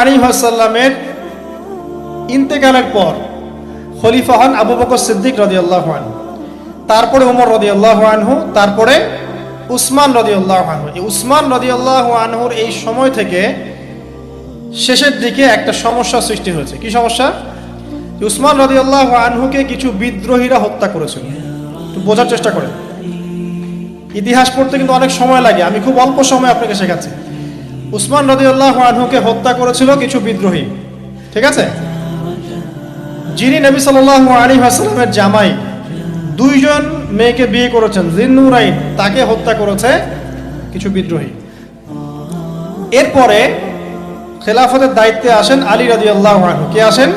আলাইহি ওয়াসাল্লামের ইন্তেকালের পর খলিফা হন আবু বকর সিদ্দিক রাদিয়াল্লাহু আনহু, তারপরে ওমর রাদিয়াল্লাহু আনহু, তারপরে উসমান রাদিয়াল্লাহু আনহু। এই উসমান রাদিয়াল্লাহু আনহুর এই সময় থেকে শেষের দিকে একটা সমস্যা সৃষ্টি হয়েছে। কি সমস্যা? উসমান রাদিয়াল্লাহু আনহুকে কিছু বিদ্রোহীরা হত্যা করেছিল। একটু বোঝার চেষ্টা করেন, ইতিহাস পড়তে কিন্তু অনেক সময় লাগে, আমি খুব অল্প সময় আপনাকে শেখাচ্ছি। উসমান রাদিয়াল্লাহু আনহুকে হত্যা করেছিল কিছু বিদ্রোহী, ঠিক আছে? যিনি নবী সাল্লাল্লাহু আলাইহি ওয়াসাল্লামের জামাই, দুইজন মেয়েকে বিয়ে করেছেন, জিন্নুরাইন, তাকে হত্যা করেছে কিছু বিদ্রোহী। এরপরে খেলাফতের দায়িত্বে আসেন আলী রাদিয়াল্লাহু আনহু। কে আসেন?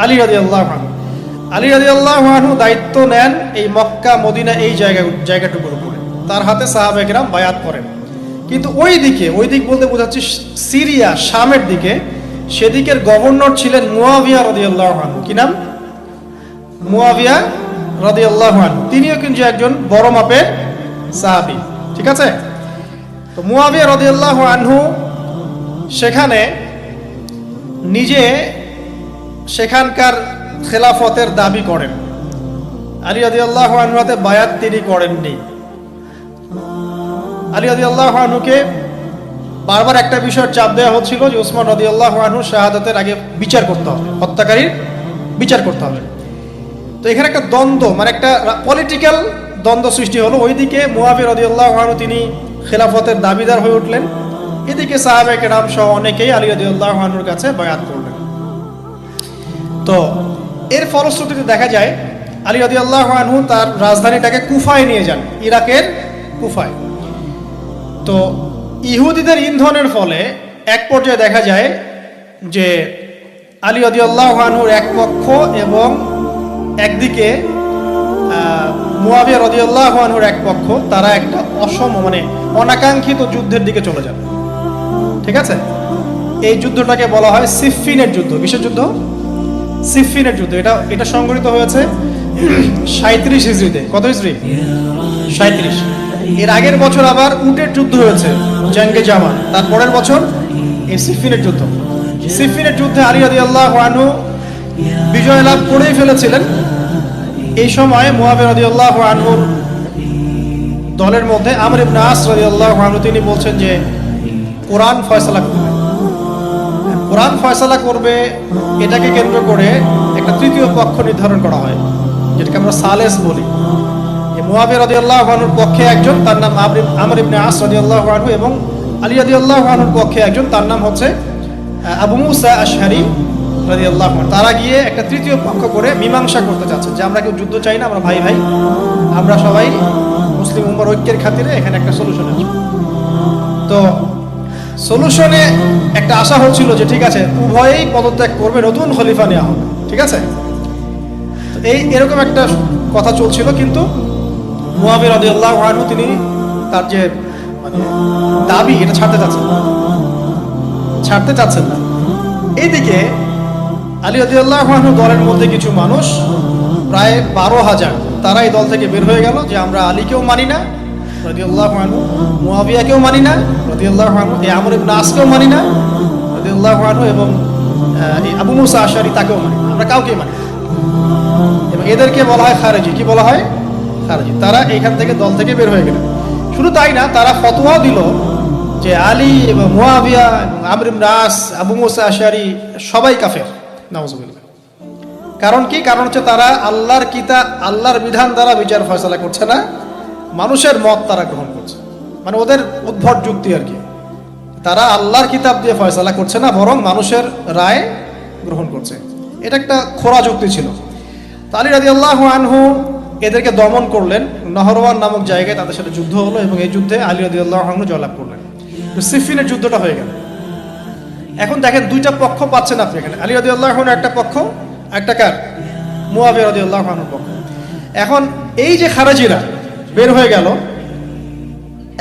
আলী রাদিয়াল্লাহু আনহু। আলী রাদিয়াল্লাহু আনহু দায়িত্ব নেন এই মক্কা মদিনা এই জায়গাটুকুর উপরে। তার হাতে সাহাবায়ে কেরাম বায়াত করেন। কিন্তু ওই দিক বলতে বোঝাচ্ছি সিরিয়া, শামের দিকে, সেদিকের গভর্নর ছিলেন মুয়াবিয়া রাদিয়াল্লাহু আনহু। কি নাম? মুয়াবিয়া রাদিয়াল্লাহু আনহু। তিনিও কিন্তু একজন বড় মাপের সাহাবী, ঠিক আছে? তো মুয়াবিয়া রাদিয়াল্লাহু আনহু সেখানে নিজে সেখানকার খেলাফতের দাবি করেন। আলী রাদিয়াল্লাহু আনহুর হাতে বায়াত তিনি করেননি। আলী রাদিয়াল্লাহু আনহুকে বারবার একটা বিষয়ের চাপ দেওয়া হচ্ছিল যে উসমান রাদিয়াল্লাহু আনহু শাহাদাতের আগে বিচার করতে হবে, হত্যাকারীর বিচার করতে হবে। তো এখানে একটা দ্বন্দ্ব, মানে একটা পলিটিক্যাল দ্বন্দ্ব সৃষ্টি হলো। ওইদিকে মুয়াবিয়া রাদিয়াল্লাহু আনহু তিনি খেলাফতের দাবিদার হয়ে উঠলেন, এদিকে সাহাবায়ে কেরাম সহ অনেকেই আলী রাদিয়াল্লাহু আনহুর কাছে বায়াত করলেন। তো এর ফলশ্রুতিতে দেখা যায় আলী রাদিয়াল্লাহু আনহু তার রাজধানীটাকে কুফায় নিয়ে যান, ইরাকের কুফায়। তো ইহুদিদের ইন্ধনের ফলে এক পর্যায়ে দেখা যায় যে আলী রাদিয়াল্লাহু আনহুর এক পক্ষ এবং একদিকে মুয়াবিয়া রাদিয়াল্লাহু আনহুর এক পক্ষ, তারা একটা মানে অনাকাঙ্ক্ষিত যুদ্ধের দিকে চলে যান, ঠিক আছে? এই যুদ্ধটাকে বলা হয় সিফফিনের যুদ্ধ। কিসের যুদ্ধ? সিফফিনের যুদ্ধ। এটা সংঘটিত হয়েছে 37 হিজরিতে। কত হিজরি? 37। এর আগের বছর আবার উটের যুদ্ধ হয়েছে, জঙ্গে জামান। তারপরের বছর এই সিফফিনের যুদ্ধ। সিফফিনের যুদ্ধে আলী রাদিয়াল্লাহু আনহু বিজয় লাভ করেই ফেলেছিলেন। এই সময় মুয়াবিয়া রাদিয়াল্লাহু আনহুর দলের মধ্যে আমর ইবনে আস রাদিয়াল্লাহু আনহু তিনি বলছেন যে কোরআন ফয়সালা করবে, কোরআন ফয়সালা করবে। এটাকে কেন্দ্র করে একটা তৃতীয় পক্ষ নির্ধারণ করা হয়, যেটাকে আমরা সালেস বলি। মুয়াবিয়া রাদিয়াল্লাহু আনহুর পক্ষে একজন, তার নাম আমর ইবনে আস রাদিয়াল্লাহু আনহু, এবং আলী রাদিয়াল্লাহু আনহুর পক্ষে একজন, তার নাম হচ্ছে আবু মুসা আশআরী রাদিয়াল্লাহু আনহু। তারা গিয়ে একটা তৃতীয় পক্ষ করে মীমাংসা করতে চাচ্ছে যে আমরা কেউ যুদ্ধ চাই না, আমরা ভাই ভাই, আমরা সবাই মুসলিম উম্মার ঐক্যের খাতিরে এখানে একটা সলিউশন আছে। তো সলিউশনে একটা আশা হচ্ছিল যে ঠিক আছে, উভয়েই পদত্যাগ করবে, নতুন খলিফা নেওয়া হবে, ঠিক আছে? তো এরকম একটা কথা চলছিল। কিন্তু মুয়াবিয়া রাদিয়াল্লাহু আনহু তিনি তার যে মানে দাবি, এটা ছাড়তে চাচ্ছেন না। এইদিকে আলী রাদিয়াল্লাহু আনহু দলের মধ্যে কিছু মানুষ, প্রায় 12,000, তারা এই দল থেকে বের হয়ে গেল যে আমরা আলীকেও মানি না রাদিয়াল্লাহু আনহু, মুয়াবিয়াকেও মানি না রাদিয়াল্লাহু আনহু, এই আমর ইবনে আসকেও মানি না রাদিয়াল্লাহু আনহু, এবং এই আবু মুসা আশআরী তাকেও মানি না, আমরা কাউকেই মানি না। এবং এদেরকে বলা হয় খারেজি। কি বলা হয়? খারেজি। তারা এইখান থেকে দল থেকে বের হয়ে গেল। শুধু তাই না, তারা ফতোয়া দিল যে আলী এবং মুয়াবিয়া এবং আমর ইবনে আস, আবু মুসা আশআরী সবাই কাফের, নাউজুবিল্লাহ। কারণ কি? কারণ হচ্ছে তারা আল্লাহর কিতাব, আল্লাহর বিধান দ্বারা বিচার ফয়সালা করছে না, মানুষের মত তারা গ্রহণ করছে। মানে ওদের উদ্ভট যুক্তি আর কি। তারা আল্লাহর কিতাব দিয়ে ফয়সালা করছে না, বরং মানুষের রায় গ্রহণ করছে। এটা একটা খোরা যুক্তি ছিল। আলী রাদিয়াল্লাহু আনহু এদেরকে দমন করলেন। নহরওয়ান নামক জায়গায় তাদের সাথে যুদ্ধ হলো, এবং এই যুদ্ধে আলী রাদিয়াল্লাহু আনহু জয়লাভ করলেন। সিফফিনের যুদ্ধটা হয়ে গেল। এখন দেখেন দুইটা পক্ষ পাচ্ছেন আপনি এখানে, আলী রাদিয়াল্লাহু আনহু একটা পক্ষ, একটা কার? মুয়াবিয়া রাদিয়াল্লাহু আনহুর পক্ষ। এখন এই যে খারেজিরা বের হয়ে গেল,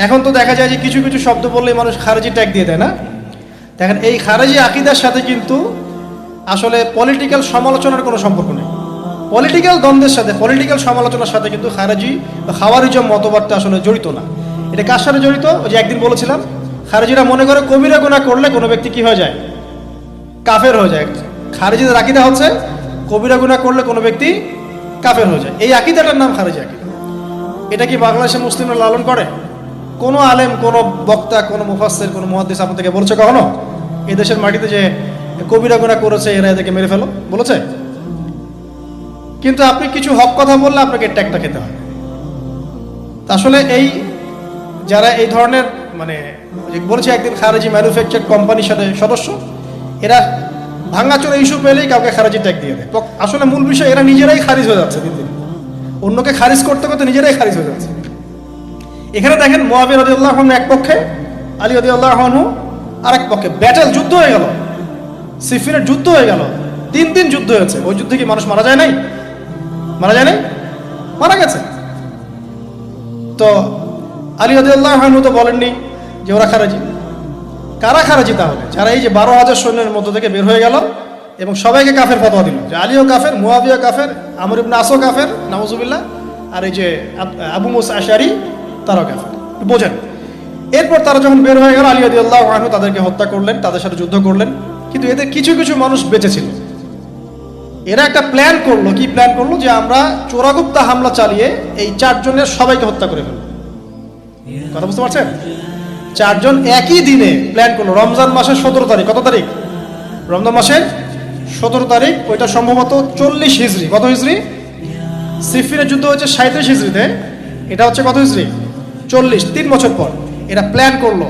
এখন তো দেখা যায় যে কিছু কিছু শব্দ বললেই মানুষ খারেজি ট্যাগ দিয়ে দেয় না? দেখেন এই খারেজি আকীদার সাথে কিন্তু আসলে পলিটিক্যাল সমালোচনার কোনো সম্পর্ক নেই। পলিটিক্যাল দ্বন্দ্বের সাথে, পলিটিক্যাল সমালোচনার সাথে কিন্তু খারেজি বা খাওয়ারিজম মতবাদটা আসলে জড়িত না। এটা কার সাথে জড়িত? ওই যে একদিন বলেছিলাম, খারেজিরা মনে করে কবিরা গুনাহ করলে কোনো ব্যক্তি কি হয়ে যায়? কাফের হয়ে যায়। খারিজিদের আকীদা হচ্ছে কবিরা গুনাহ করলে কোনো ব্যক্তি কাফের হয়ে যায়। এই আকীদাটার নাম খারিজি আকীদা। এটা কি বাংলাদেশের মুসলিমরা লালন করে? কোনো আলেম, কোনো বক্তা, কোনো মুফাসসির, কোনো মুহাদ্দিস আপনাদেরকে বলেছে কখনো এই দেশের মাটিতে যে কবিরা গুনাহ করেছে এরা এদেরকে মেরে ফেলো? বলেছে? কিন্তু আপনি কিছু হক কথা বললে আপনাকে ট্যাগটা খেতে হয়। আসলে এই যারা এই ধরনের মানে বলেছে একদিন খারেজি ম্যানুফ্যাকচার কোম্পানির সাথে সদস্য, এরা ভাঙাচোরা ইস্যু পেলেই কাউকে খারেজি ট্যাগ দিয়ে দেয়। আসলে মূল বিষয় এরা নিজেরাই খারিজ হয়ে যাচ্ছে দিন দিন, অন্যকে খারিজ করতে করতে নিজেরাই খারিজ হয়ে যাচ্ছে। এখানে দেখেন মুআবিয়া রাদিয়াল্লাহু আনহু এক পক্ষে, আলী রাদিয়াল্লাহু আনহু আরেক পক্ষে। ব্যাটেল, যুদ্ধ হয়ে গেল, সিফিনের যুদ্ধ হয়ে গেল, 3 দিন যুদ্ধ হয়েছে। ওই যুদ্ধে কি মানুষ মারা যায় নাই? মারা যায় নাই? মারা গেছে। তো আলী রাদিয়াল্লাহু আনহু তো বলেননি যে ওরা খারাজি। কারা খারাজি তাহলে? যারা এই যে 12,000 সৈন্যের মধ্য থেকে বের হয়ে গেল এবং সবাইকে কাফের ফতোয়া দিল যে আলীও কাফের, মুআবিয়া কাফের, আমর ইবনে আসও কাফের, নাউজুবিল্লাহ, আর এই যে আবু মুসা আশআরী তারাও কাফের। বোঝেন। এরপর তারা যখন বের হয়ে গেল, আলী রাদিয়াল্লাহু আনহু তাদেরকে হত্যা করলেন, তাদের সাথে যুদ্ধ করলেন। কিন্তু এদের কিছু কিছু মানুষ বেঁচে ছিল। এরা একটা প্ল্যান করলো। কি প্ল্যান করলো? যে আমরা চোরাগুপ্তা হামলা চালিয়ে এই 4 জনের সবাইকে হত্যা করে ফেলবো। কথা বুঝতে পারছেন? 4 জন একই দিনে প্ল্যান করলো। রমজান মাসের 17 তারিখ। কত তারিখ? রমজান মাসের 17 তারিখ। ওইটা সম্ভবত 40 হিজরি। কত হিজরি? সিফিনের যুদ্ধ হচ্ছে 37 হিজরিতে, এটা হচ্ছে কত হিজরি? 40, 3 বছর পর এরা প্ল্যান করলো।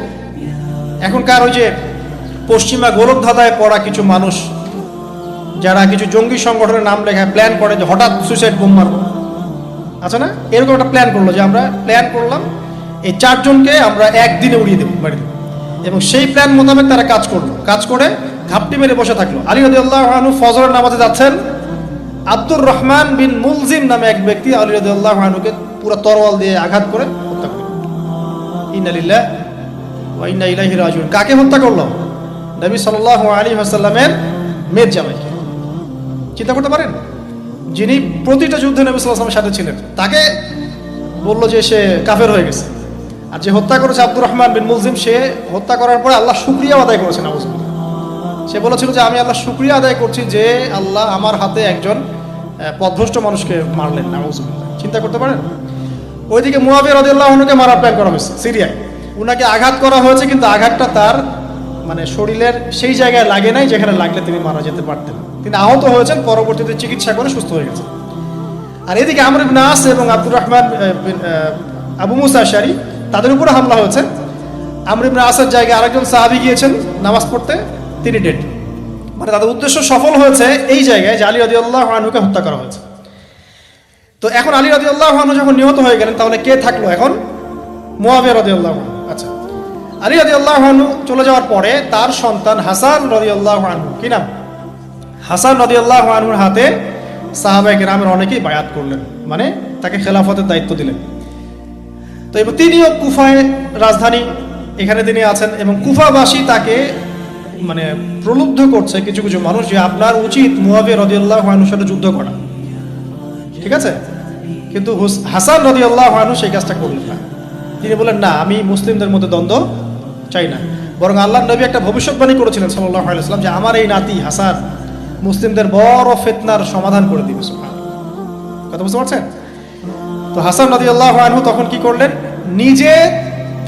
এখনকার ওই যে পশ্চিমা গোলকধাঁধায় পড়া কিছু মানুষ যারা কিছু জঙ্গি সংগঠনের নাম লেখা প্ল্যান করে যে হঠাৎ সুইসাইড বোম মারবো, আছে না? এরকম একটা প্ল্যান করলো যে আমরা প্ল্যান করলাম এই 4 জনকে আমরা একদিনে উড়িয়ে দেবো বাড়িতে। এবং সেই প্ল্যান মোতাবেক তারা কাজ করলো। কাজ করে ঘাপটি মেরে বসে থাকলো। আলী রাদিয়াল্লাহু আনহু ফজরের নামাজে যাচ্ছেন, আব্দুর রহমান বিন মুলজিম নামে এক ব্যক্তি আলী রাদিয়াল্লাহু আনহুকে পুরো তরোয়াল দিয়ে আঘাত করে হত্যা করল। ইন্না লিল্লাহি ওয়া ইন্না ইলাইহি রাজিউন। কাকে হত্যা করলো? নবী সাল্লাল্লাহু আলাইহি ওয়াসাল্লামের মেয়ের জামাইকে। চিন্তা করতে পারেন? যিনি প্রতিটা যুদ্ধে নবী সাল্লাল্লাহু আলাইহি ওয়াসাল্লামের সাথে ছিলেন, তাকে বললো যে সে কাফের হয়ে গেছে। আর যে হত্যা করেছে আব্দুর রহমান বিন মুলজিম, সে হত্যা করার পরে আল্লাহ শুকরিয়া আদায় করেছে। নাউজুবিল্লাহ। সে বলেছিল যে আমি আল্লাহ শুকরিয়া আদায় করছি যে আল্লাহ আমার হাতে একজন পথভ্রষ্ট মানুষকে মারলেন। নাউজুবিল্লাহ। চিন্তা করতে পারেন? ওইদিকে মুআবিয়া রাদিয়াল্লাহু আনহুকে মারার প্ল্যান করা হয়েছে সিরিয়ায়। উনাকে আঘাত করা হয়েছে, কিন্তু আঘাতটা তার মানে শরীরের সেই জায়গায় লাগে নাই যেখানে লাগলে তিনি মারা যেতে পারতেন। তিনি আহত হয়েছেন, পরবর্তীতে চিকিৎসা করে সুস্থ হয়ে গেছেন। আর এদিকে আমর ইবনে আস এবং আব্দুর রহমান আবু মুসা আশআরী তাদের উপরে হামলা হয়েছে। আমর ইবনে আসের জায়গায় আরেকজন সাহাবী গিয়েছেন নামাজ পড়তে, তিনি ডেড। মানে তাদের উদ্দেশ্য সফল হয়েছে এই জায়গায় যে আলী রাদিয়াল্লাহু আনহুকে হত্যা করা হয়েছে। তো এখন আলী রাদিয়াল্লাহু আনহু যখন নিহত হয়ে গেলেন, তাহলে কে থাকলো এখন? মুআবিয়া রাদিয়াল্লাহু আনহু। আচ্ছা, আলী রাদিয়াল্লাহু আনহু চলে যাওয়ার পরে তার সন্তান হাসান রাদিয়াল্লাহু আনহু, কি নাম? হাসান রাদিয়াল্লাহু আনহুর হাতে সাহাবায়ে কেরামের অনেকেই বায়াত করলেন, মানে তাকে খেলাফতের দায়িত্ব দিলেন। তো এবার তিনিও কুফায়, রাজধানী, এখানে তিনি আছেন এবং কুফাবাসী তাকে মানে প্রলুব্ধ করছে কিছু কিছু মানুষ যে আপনার উচিত মুআবিয়া রাদিয়াল্লাহু আনহুর সাথে যুদ্ধ করা। ঠিক আছে? কিন্তু হাসান রাদিয়াল্লাহু আনহু সেই কাজটা করলেন না। তিনি বলেন না, আমি মুসলিমদের মধ্যে দ্বন্দ্ব চাই না, বরং আল্লাহর নবী একটা ভবিষ্যৎবাণী করেছিলেন সাল্লাল্লাহু আলাইহি ওয়াসাল্লাম যে আমার এই নাতি হাসান মুসলিমদের বড় ফিতনার সমাধান করে দিবে। সুবহানাল্লাহ। কথা বুঝতে পারছেন? তো হাসান রাদিয়াল্লাহু আনহু তখন কি করলেন? নিজে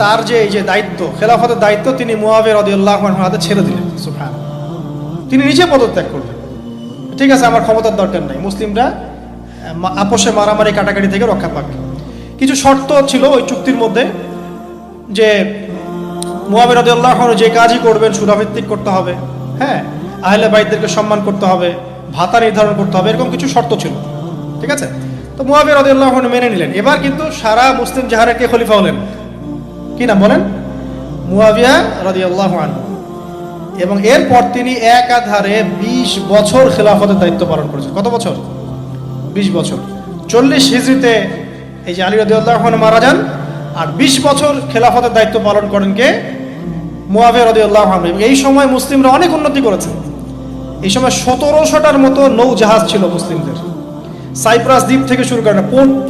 তার যে এই যে দায়িত্ব, খেলাফতের দায়িত্ব, তিনি মুআবিয়া রাদিয়াল্লাহু আনহুর হাতে ছেড়ে দিলেন। সুবহানাল্লাহ। তিনি নিজে পদত্যাগ করলেন। ঠিক আছে, আমার ক্ষমতার দরকার নাই, মুসলিমরা আপোষে মারামারি কাটাকাটি থেকে রক্ষা পাক। কিছু শর্ত ছিল ওই চুক্তির মধ্যে, যে মুআবিয়া রাদিয়াল্লাহু আনহু যে কাজই করবেন সুরাভিত্তিক করতে হবে, হ্যাঁ, আহলে বাইতদেরকে সম্মান করতে হবে, ভাতা নির্ধারণ করতে হবে, এরকম কিছু শর্ত ছিল। ঠিক আছে? তো মুআবিয়া রাদিয়াল্লাহু আনহু মেনে নিলেন। এবার কিন্তু সারা মুসলিম জাহারে কে খলিফা হলেন? কি নাম বলেন? মুআবিয়া রাদিয়াল্লাহু আনহু। এবং এরপর তিনি একাধারে 20 বছর খেলাফতের দায়িত্ব পালন করেছেন। কত বছর? 20 বছর। 40 হিজরিতে এই যে আলী রাদিয়াল্লাহু আনহু মারা যান, আর 20 বছর খেলাফতের দায়িত্ব পালন করেন কে? মুআবিয়া রাদিয়াল্লাহু আনহু। এবং এই সময় মুসলিমরা অনেক উন্নতি করেছে। এই সময় 1700টার মতো নৌ জাহাজ ছিল মুসলিমদের। সাইপ্রাস দ্বীপ থেকে শুরু করে,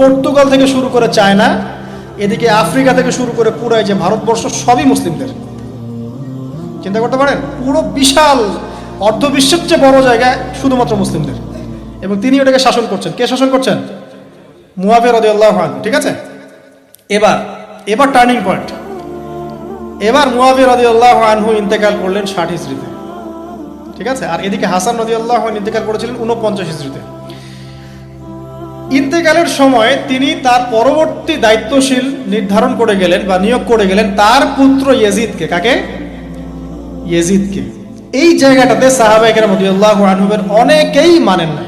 পর্তুগাল থেকে শুরু করে চায়না, এদিকে আফ্রিকা থেকে শুরু করে পুরো যে ভারতবর্ষ, সবই মুসলিমদের। চিন্তা করতে পারেন? পুরো বিশাল অর্ধবিশ্বের চেয়ে বড় জায়গায় শুধুমাত্র মুসলিমদের, এবং তিনি ওটাকে শাসন করছেন। কে শাসন করছেন? মুয়াবিয়া রাদিয়াল্লাহু আনহু। ঠিক আছে, এবার টার্নিং পয়েন্ট। এবার মুয়াবিয়া রাদিয়াল্লাহু আনহু ইন্তেকাল করলেন 60 হিজরিতে। ঠিক আছে, আর এদিকে হাসান রাদিয়াল্লাহু আনহু ইন্তেকাল করেছিলেন 49 হিজরিতে। ইন্তেকালের সময় তিনি তার পরবর্তী দায়িত্বশীল নির্ধারণ করে গেলেন বা নিয়োগ করে গেলেন তার পুত্র ইয়েজিদকে। কাকে? ইয়েজিদকে। এই জায়গাটাতে সাহাবায়ে কেরাম রাদিয়াল্লাহু আনহুর অনেকেই মানেন না,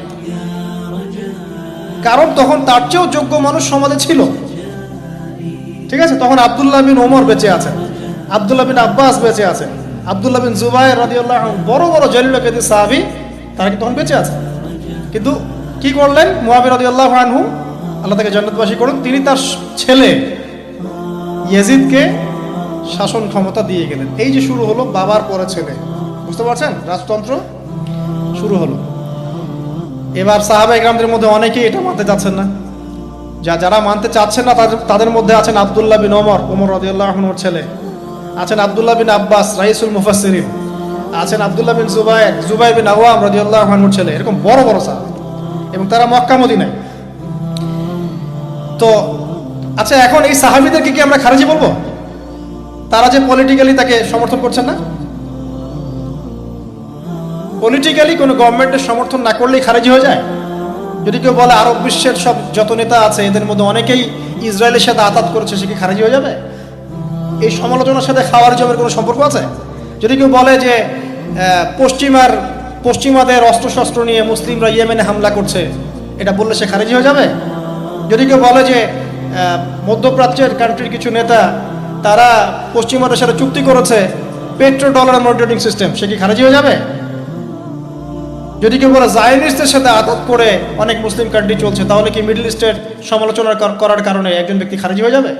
কারণ তখন তার চেয়েও যোগ্য মানুষ সমাজে ছিল। ঠিক আছে, তখন আব্দুল্লাহ বিন ওমর বেঁচে আছেন, আব্দুল্লাহ বিন আব্বাস বেঁচে আছেন, আব্দুল্লাহ বিন জুবাইর রাদিয়াল্লাহু আনহু, বড় বড় জলিল কাদির সাহাবী, তারা তখন বেঁচে আছে। কিন্তু কি করলেন মুয়াবিয়া রাদিয়াল্লাহু আনহু, আল্লাহ তাকে জান্নাতবাসী করুন, তিনি তার ছেলে ইয়েজিদকে শাসন ক্ষমতা দিয়ে গেলেন। এই যে শুরু হলো বাবার পরে ছেলে, বুঝতে পারছেন, রাজতন্ত্র শুরু হলো। এবার সাহাবায়ে কেরামদের মধ্যে অনেকেই এটা মানতে চাচ্ছেন না। যারা মানতে চাচ্ছেন না তাদের মধ্যে আছেন আব্দুল্লাহ বিন ওমর রাদিয়াল্লাহু আনহুর ছেলে, আছেন আব্দুল্লাহ বিন আব্বাস রাইসুল মুফাসসিরিন, আছেন আব্দুল্লাহ বিন জুবাইর বিন আওয়াম রাদিয়াল্লাহু আনহুর ছেলে, এরকম বড় বড় সাহাবী, এবং তারা মক্কা মদিনায়। তো আচ্ছা, এখন এই সাহাবীদেরকে কি আমরা খারিজি বলবো? তারা যে পলিটিক্যালি তাকে সমর্থন করছেন না, পলিটিক্যালি কোনো গভর্নমেন্টের সমর্থন না করলেই খারিজি হয়ে যায়? যদি কেউ বলে আরব বিশ্বের সব যত নেতা আছে এদের মধ্যে অনেকেই ইসরায়েলের সাথে আতাত করেছে, সে কি খারিজি হয়ে যাবে? এই সমালোচনার সাথে খাওয়ারিজমের কোনো সম্পর্ক আছে? যদি কেউ বলে যে পশ্চিমাদের অস্ত্রশস্ত্র নিয়ে মুসলিমরা ইয়েমেনে হামলা করছে, এটা বললে সে খারিজি হয়ে যাবে? যদি কেউ বলে যে মধ্যপ্রাচ্যের কান্ট্রির কিছু নেতা তারা পশ্চিমাদের সাথে চুক্তি করেছে পেট্রো ডলার মনিটরিং সিস্টেম, সে কি খারিজি হয়ে যাবে? যদি কেউ বলে জায়নিস্টদের সাথে আতাত করে অনেক মুসলিম কান্ট্রি চলছে, তাহলে কি মিডল ইস্টের সমালোচনা করার কারণে একজন ব্যক্তি খারিজি হয়ে যাবে?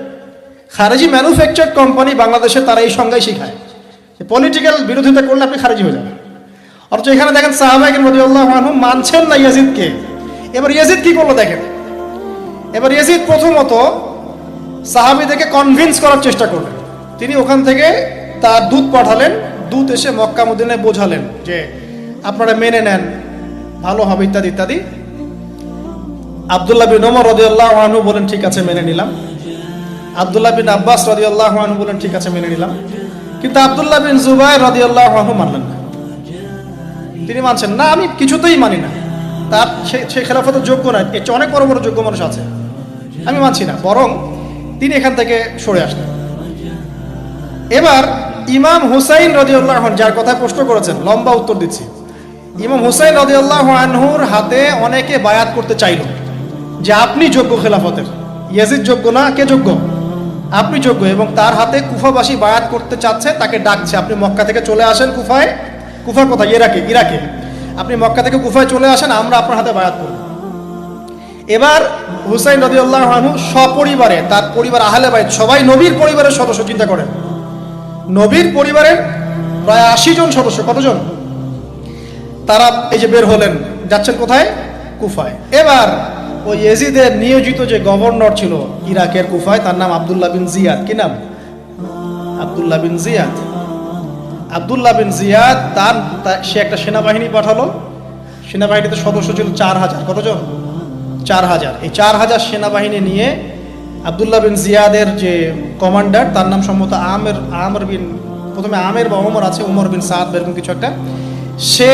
খারিজি ম্যানুফ্যাকচার্ড কোম্পানি বাংলাদেশে তারা এই সংজ্ঞাই শিখায়, পলিটিক্যাল বিরোধিতা করলে আপনি খারিজি হয়ে যাবেন। অথচ এখানে দেখেন সাহাবায়ে কেরাম রাদিয়াল্লাহু আনহু মানছেন না ইয়াজিদকে। এবার ইয়াজিদ কি করলো দেখেন। এবার ইয়াজিদ প্রথমত সাহাবীদেরকে কনভিন্স করার চেষ্টা করলেন। তিনি ওখান থেকে তার দূত পাঠালেন, দূত এসে মক্কা মদিনায় বোঝালেন যে আপনারা মেনে নেন, ভালো হবে, ইত্যাদি ইত্যাদি। আব্দুল্লাহ বিন ওমর রাদিয়াল্লাহু আনহু বলেন ঠিক আছে মেনে নিলাম, আব্দুল্লাহ বিন আব্বাস রাদিয়াল্লাহু আনহু বলেন ঠিক আছে মেনে নিলাম। কিন্তু আব্দুল্লাহ বিন জুবাইর রাদিয়াল্লাহু আনহু মানলেন না। তিনি মানছেন না, আমি কিছুতেই মানি না, তার সে খেলাফতের যোগ্য না, এর চেয়ে অনেক বড় বড় যোগ্য মানুষ আছে, আমি মানছি না, বরং তিনি এখান থেকে সরে আসলেন। এবার ইমাম হুসাইন রাদিয়াল্লাহু আনহু, যার কথা প্রশ্ন করেছেন, লম্বা উত্তর দিচ্ছি, ইমাম হুসাইন রাদিয়াল্লাহু আনহুর হাতে অনেকে বায়াত করতে চাইল যে আপনি যোগ্য খেলাফতের, ইয়াজিদ যোগ্য না, কে যোগ্য? আপনি যোগ্য। এবং তার হাতে কুফাবাসী বায়াত করতে চাচ্ছে, তাকে ডাকছে আপনি মক্কা থেকে চলে আসেন কুফায়। কুফা কোথায়? ইরাকে। আপনি মক্কা থেকে কুফায় চলে আসেন, আমরা আপনার হাতে বায়াত করব। এবার হুসাইন রাদিয়াল্লাহু আনহু সপরিবারে, তার পরিবার আহলে বাইত সবাই নবীর পরিবারের সদস্য, চিন্তা করেন, নবীর পরিবারের প্রায় 80 জন সদস্য, কতজন? তারা এই যে বের হলেন, যাচ্ছেন কোথায়? কুফায়। এবার ওই ইয়াজিদের নিয়োজিত যে গভর্নর ছিল ইরাকের কুফায়, তার নাম আব্দুল্লাহ বিন জিয়াদ। কি নাম? আব্দুল্লাহ বিন জিয়াদ। আব্দুল্লাহ বিন জিয়াদ সে একটা সেনাবাহিনী পাঠালো। সেনাবাহিনীতে সদস্য ছিল 4000। কতজন? 4000। এই 4000 সেনাবাহিনী নিয়ে আব্দুল্লাহ বিন জিয়াদের যে কমান্ডার, তার নাম সম্ভবত আমের বিন, প্রথমে আমের বা ওমর আছে, ওমর বিন সাদ এরকম কিছু একটা, সে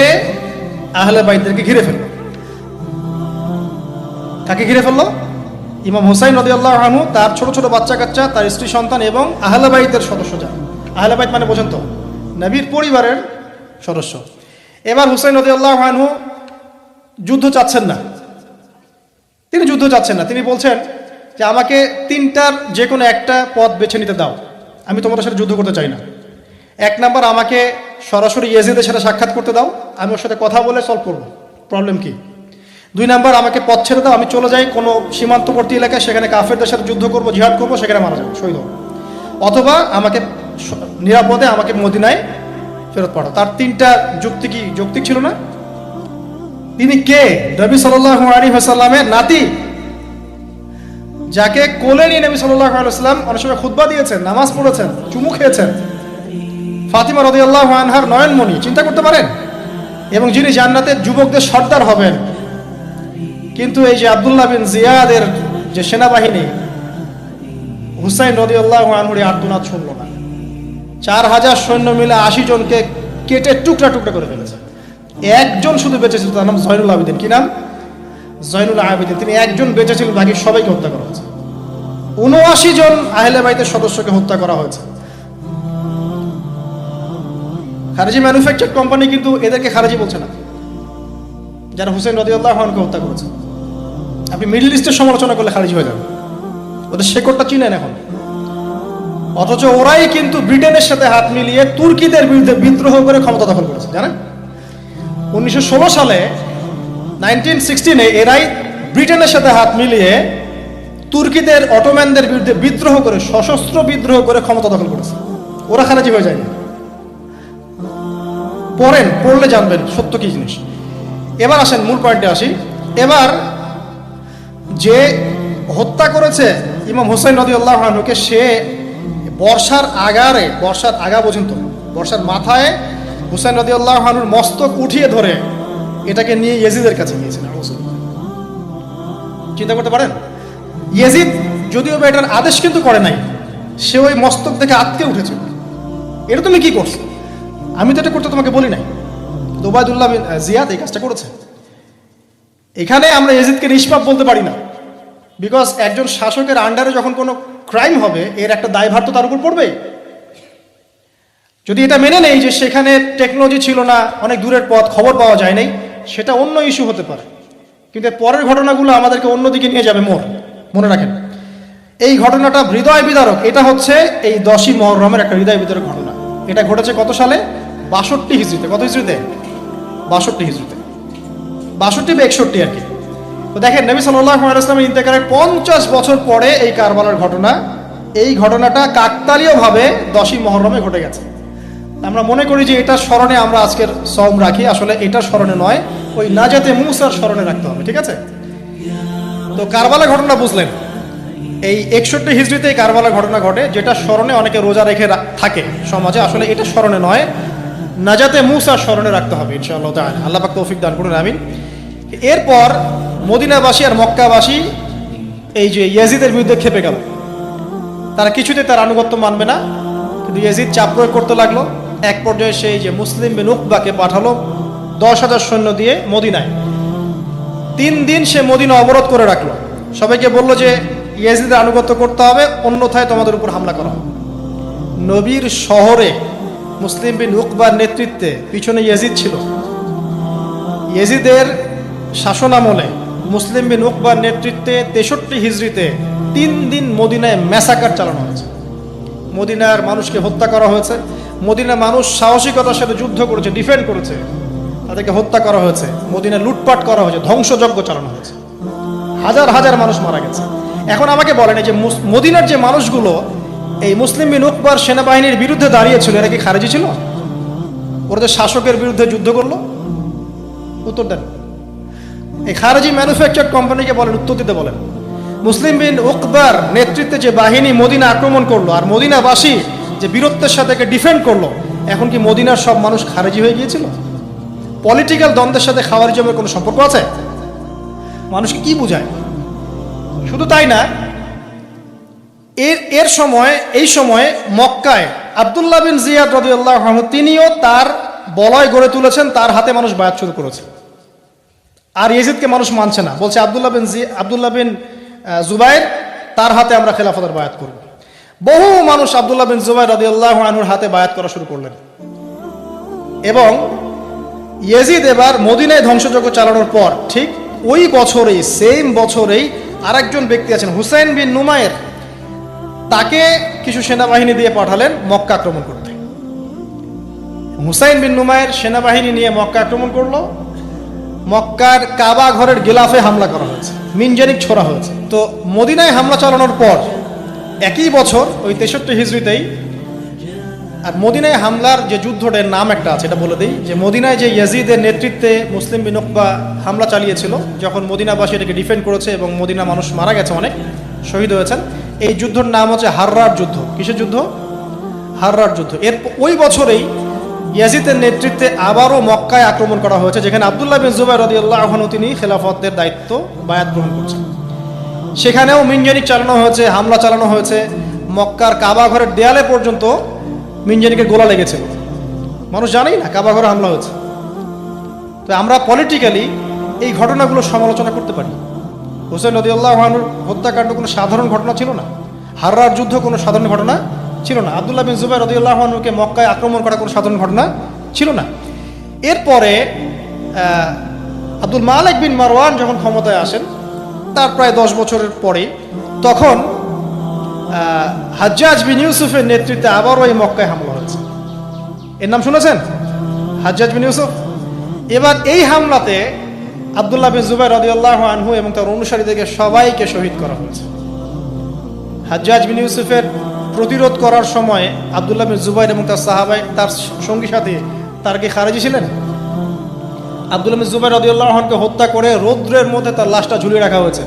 আহলে বাইতদেরকে ঘিরে ফেলল। কাকে ঘিরে ফেললো? ইমাম হুসাইন রাদিয়াল্লাহু আনহু, তার ছোট ছোট বাচ্চা কাচ্চা, তার স্ত্রী সন্তান এবং আহলে বাইতের সদস্য। যারা আহলে বাইত মানে বোঝেন তো, নবীর পরিবারের সদস্য। এবার হুসাইন রাদিয়াল্লাহু আনহু যুদ্ধ চাচ্ছেন না, তিনি যুদ্ধ চাচ্ছেন না। তিনি বলছেন যে আমাকে 3টার যে কোনো একটা পথ বেছে নিতে দাও, আমি তোমাদের সাথে যুদ্ধ করতে চাই না। 1 নাম্বার, আমাকে সরাসরি ইয়াজিদের সাথে সাক্ষাৎ করতে দাও, আমি ওর সাথে কথা বলে সলভ করবো, প্রবলেম কি। 2 নাম্বার, আমাকে পথ ছেড়ে দাও, আমি চলে যাই কোনো সীমান্তবর্তী এলাকায়, সেখানে কাফেরদের সাথে যুদ্ধ করবো, জিহাদ করবো, সেখানে মারা যাবো, শহীদ হবো। অথবা আমাকে নিরাপদে আমাকে মদিনায় ফেরত পাঠাও। তার 3টা যুক্তি কি যৌক্তিক ছিল না? তিনি কে? নবী সাল্লাল্লাহু আলাইহি ওয়াসাল্লামের নাতি, যাকে কোলে নিয়ে নবী সাল্লাল্লাহু আলাইহি ওয়াসাল্লাম অনেক সময় খুতবা দিয়েছেন, নামাজ পড়েছেন, চুমু খেয়েছেন। ফাতিমা রাদিয়াল্লাহু আনহার নয়নমণি, চিন্তা করতে পারেন? এবং যিনি জান্নাতের যুবকদের সর্দার হবেন। কিন্তু এই যে আব্দুল্লাহ বিন জিয়াদের যে সেনাবাহিনী হুসাইন রাদিয়াল্লাহু আনহুর আর্তনাদ শুনল না। 4000 সৈন্য মিলে 80 জনকে কেটে টুকরা টুকরা করে ফেলেছে। একজন শুধু বেঁচে ছিল, তার নাম জয়নুল আবেদিন। কি নাম? জয়নুল আবেদিন। তিনি একজন বেঁচে ছিলেন, বাকি সবাইকে হত্যা করা হয়েছে। 79 জন আহলে বাইতের সদস্যকে হত্যা করা হয়েছে। খারেজি ম্যানুফ্যাকচার কোম্পানি কিন্তু এদেরকে খারেজি বলছে না, যারা হুসাইন রাদিয়াল্লাহু আনহুকে হত্যা করেছে। আপনি মিডল ইস্টের সমালোচনা করলে খারিজি হয়ে যাবে, ওদের শেকড়টা চিনেন এখন। অথচ ওরাই কিন্তু ব্রিটেনের সাথে হাত মিলিয়ে তুর্কিদের বিরুদ্ধে বিদ্রোহ করে ক্ষমতা দখল করেছে, জানেন? 1916 সালে 1916 এরাই ব্রিটেনের সাথে হাত মিলিয়ে তুর্কিদের অটোম্যানদের বিরুদ্ধে বিদ্রোহ করে, সশস্ত্র বিদ্রোহ করে ক্ষমতা দখল করেছে। ওরা খারিজি হয়ে যায়নি। পড়লে জানবেন সত্য কি জিনিস। এবার আসেন মূল পয়েন্টে আসি। এবার যে হত্যা করেছে ইমাম হুসাইন রাদিয়াল্লাহু আনহুকে, সে বর্ষার আগা পর্যন্ত, বর্ষার মাথায় হুসাইন রাদিয়াল্লাহু আনহুর মস্তক উঠিয়ে ধরে এটাকে নিয়ে ইয়েজিদের কাছে গিয়েছেন। চিন্তা করতে পারেন, ইয়েজিদ যদিও বা এটার আদেশ কিন্তু করে নাই, সে ওই মস্তক থেকে আটকে উঠেছে। এটা তুমি কি করছো? আমি তো এটা করতে তোমাকে বলি নাই। ওবায়দুল্লাহ বিন জিয়াদ এই কাজটা করেছে। এখানে আমরা ইয়েজিদকে নিষ্পাপ বলতে পারি না, বিকজ একজন শাসকের আন্ডারে যখন কোনো ক্রাইম হবে এর একটা দায়ভার তো তার উপর পড়বে। যদি এটা মেনে নেই যে সেখানে টেকনোলজি ছিল না, অনেক দূরের পথ, খবর পাওয়া যায় নাই, সেটা অন্য ইস্যু হতে পারে। কিন্তু পরের ঘটনাগুলো আমাদেরকে অন্যদিকে নিয়ে যাবে। মনে রাখেন, এই ঘটনাটা হৃদয় বিদারক। এটা হচ্ছে এই 10ই মুহররমের একটা হৃদয় বিদারক ঘটনা। এটা ঘটেছে কত সালে? 62 হিজরিতে। কত হিজরিতে? 62 হিজরিতে। 62 বা 61 আর কি। তো দেখেন, নবী সাল্লাল্লাহু আলাইহি ওয়াসাল্লামের ইন্তেকালের 50 বছর পরে এই কারবালার ঘটনা, এই ঘটনাটা কাকতালীয়ভাবে 10ই মুহররমে ঘটে গেছে। আমরা মনে করি যে এটা স্মরণে আমরা আজকের সওম রাখি, আসলে এটা স্মরণে নয়, ওই নাজাতে মুসার স্মরণে রাখতে হবে। ঠিক আছে? তো কারবালা ঘটনা বুঝলেন, এই 61 হিজরিতে এই কারবালা ঘটনা ঘটে, যেটা স্মরণে অনেকে রোজা রেখে থাকে সমাজে। আসলে এটা স্মরণে নয়, নাজাতে মুসার স্মরণে রাখতে হবে ইনশাআল্লাহ তাআলা। আল্লাহ পাক তৌফিক দান করুন, আমিন। এরপর মদিনাবাসী আর মক্কাবাসী এই যে ইয়াজিদের বিরুদ্ধে খেপে গেল। তারা কিছুতে তার আনুগত্য মানবে না, কিন্তু ইয়াজিদ চাপ প্রয়োগ করতে লাগলো। এক পর্যায়ে সেই যে মুসলিম বিন উকবাকে পাঠালো 10,000 সৈন্য দিয়ে মদিনায়। 3 দিন সে মদিনা অবরোধ করে রাখলো। সবাইকে বলল যে ইয়াজিদের আনুগত্য করতে হবে, অন্যথায় তোমাদের উপর হামলা করা হবে। নবীর শহরে মুসলিম বিন উকবার নেতৃত্বে পিছনে ইয়াজিদ ছিল। ইয়াজিদের শাসনামলে মুসলিম বিন উকবার নেতৃত্বে 63 হিজরিতে 3 দিন মদিনায় ম্যাসাকার চালানো হয়েছে। মদিনার মানুষকে হত্যা করা হয়েছে। মদিনার মানুষ সাহসিকতার সাথে যুদ্ধ করেছে, ডিফেন্ড করেছে, তাদেরকে হত্যা করা হয়েছে। মদিনা লুটপাট করা হয়েছে, ধ্বংসযজ্ঞ চালানো হয়েছে, হাজার হাজার মানুষ মারা গেছে। এখন আমাকে বলেন, এই যে মদিনার যে মানুষগুলো এই মুসলিম বিন উকবার সেনাবাহিনীর বিরুদ্ধে দাঁড়িয়েছিল, এরা কি খারেজি ছিল? ওরা যে শাসকের বিরুদ্ধে যুদ্ধ করলো? উত্তর দেন। এই খারেজি ম্যানুফ্যাকচার কোম্পানিকে বলেন, উত্তর দিতে বলেন। মুসলিম বিন উকবার নেতৃত্বে যে বাহিনী মদিনা আক্রমণ করলো আর মদিনাবাসী যে বীরত্বের সাথে ডিফেন্ড করলো, এখন কি মদিনার সব মানুষ খারেজি হয়ে গিয়েছিল? পলিটিক্যাল দ্বন্দ্বের সাথে খাওয়ারিজমের কোনো সম্পর্ক আছে? মানুষকে কি বুঝায়? শুধু তাই না, এই সময়ে মক্কায় আব্দুল্লাহ বিন জিয়াদ রাদিয়াল্লাহু আনহু তিনিও তার বলয় গড়ে তুলেছেন, তার হাতে মানুষ বায়াত শুরু করেছে। আর ইয়াজিদকে মানুষ মানছে না, বলছে আব্দুল্লাহ বিন জুবাইর, তার হাতে আমরা খেলাফতের বায়াত করব। বহু মানুষ আব্দুল্লাহ বিন জুবাইর রাদিয়াল্লাহু আনহুর হাতে বায়াত করা শুরু করলেন। এবং ইয়াজিদ এবার মদিনায় ধ্বংসযজ্ঞ চালানোর পর ঠিক ওই বছরেই, সেম বছরেই আরেকজন ব্যক্তি আছেন হুসাইন বিন নুমায়ের, তাকে কিছু সেনাবাহিনী দিয়ে পাঠালেন মক্কা আক্রমণ করতে। হুসাইন বিন নুমায়ের সেনাবাহিনী নিয়ে মক্কা আক্রমণ করলো। মক্কার কাবা ঘরের গিলাফে হামলা করা হয়েছে, মিনজানিক ছোড়া হয়েছে। তো মদিনায় হামলা চালানোর পর একই বছর ওই 63 হিজরিতেই, আর মদিনায় হামলার যে যুদ্ধটার নাম একটা আছে, এটা বলে দিই, যে মদিনায় যে ইয়াজিদের নেতৃত্বে মুসলিম বিন উকবা হামলা চালিয়েছিল, যখন মদিনাবাসী এটাকে ডিফেন্ড করেছে এবং মদিনা মানুষ মারা গেছে, অনেক শহীদ হয়েছেন, এই যুদ্ধের নাম হচ্ছে হাররার যুদ্ধ। কিসের যুদ্ধ? হাররার যুদ্ধ। ওই বছরেই ইয়াজিদের নেতৃত্বে আবারও মক্কায় আক্রমণ করা হয়েছে, যেখানে আব্দুল্লাহ বিন জুবাইর রাদিয়াল্লাহু আনহু তিনি খেলাফতের দায়িত্ব বায়াত গ্রহণ করছেন। সেখানেও মিনজানিক চালানো হয়েছে, হামলা চালানো হয়েছে। মক্কার কাবা ঘরের দেয়ালে পর্যন্ত মিনজানিকের গোলা লেগেছিল। মানুষ জানেই না কাবা ঘরে হামলা হয়েছে। তো আমরা পলিটিক্যালি এই ঘটনাগুলো সমালোচনা করতে পারি। হোসেন রাদিয়াল্লাহু আনহুর হত্যাকাণ্ড কোনো সাধারণ ঘটনা ছিল না। হাররার যুদ্ধ কোনো সাধারণ ঘটনা ছিল না। আব্দুল্লাহ বিন জুবাইর রাদিয়াল্লাহু আনহুকে মক্কায় আক্রমণ করা কোনো সাধারণ ঘটনা ছিল না। এরপরে আব্দুল মালিক বিন মারওয়ান যখন ক্ষমতায় আসেন, তার প্রায় 10 বছরের পরে, তখন হাজ্জাজ বিন ইউসুফের নেতৃত্বে আবারও এই মক্কায় হামলা হয়েছে। এর নাম শুনেছেন? হাজ্জাজ বিন ইউসুফ। এবার এই হামলাতে আব্দুল্লাহ বিন জুবাইর রাদিয়াল্লাহু আনহু এবং তার অনুসারীদেরকে সবাইকে শহীদ করা হয়েছে। হাজ্জাজ বিন ইউসুফের প্রতিরোধ করার সময় আব্দুল্লাহ বিন জুবাইর এবং তার সাহাবাই, তার সঙ্গী সাথী, তার কি খারেজি ছিলেন? আব্দুল্লাহ বিন জুবাইর রাদিয়াল্লাহু আনহুকে হত্যা করে রৌদ্রের মধ্যে তার লাশটা ঝুলিয়ে রাখা হয়েছে।